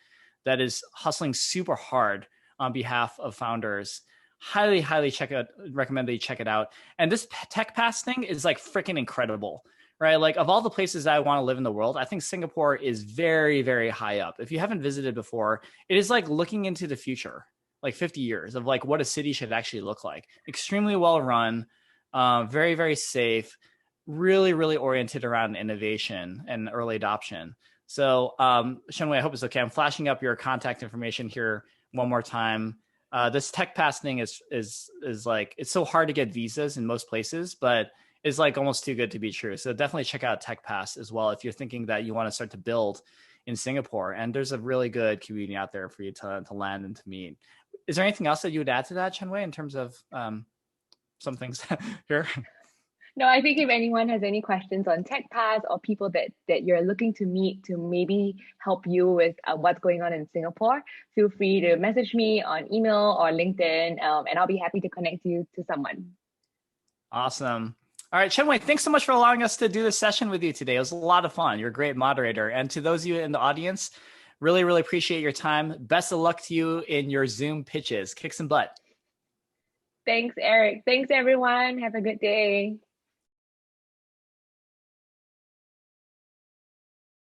that is hustling super hard on behalf of founders. Highly recommend that you check it out. And this Tech Pass thing is like freaking incredible, right? Like of all the places I want to live in the world, I think Singapore is very, very high up. If you haven't visited before, it is like looking into the future, like 50 years of like what a city should actually look like. Extremely well run, very, very safe, really, really oriented around innovation and early adoption. So Cheng-Wei, I hope it's okay. I'm flashing up your contact information here one more time. This Tech Pass thing is like, it's so hard to get visas in most places, but it's like almost too good to be true. So definitely check out Tech Pass as well if you're thinking that you want to start to build in Singapore. And there's a really good community out there for you to land and to meet. Is there anything else that you would add to that, Cheng-Wei, in terms of some things here? No, I think if anyone has any questions on TechPass or people that you're looking to meet to maybe help you with what's going on in Singapore, feel free to message me on email or LinkedIn, and I'll be happy to connect you to someone. Awesome. All right, Chenwei, thanks so much for allowing us to do this session with you today. It was a lot of fun. You're a great moderator. And to those of you in the audience, really, really appreciate your time. Best of luck to you in your Zoom pitches. Kick some butt. Thanks, Eric. Thanks, everyone. Have a good day.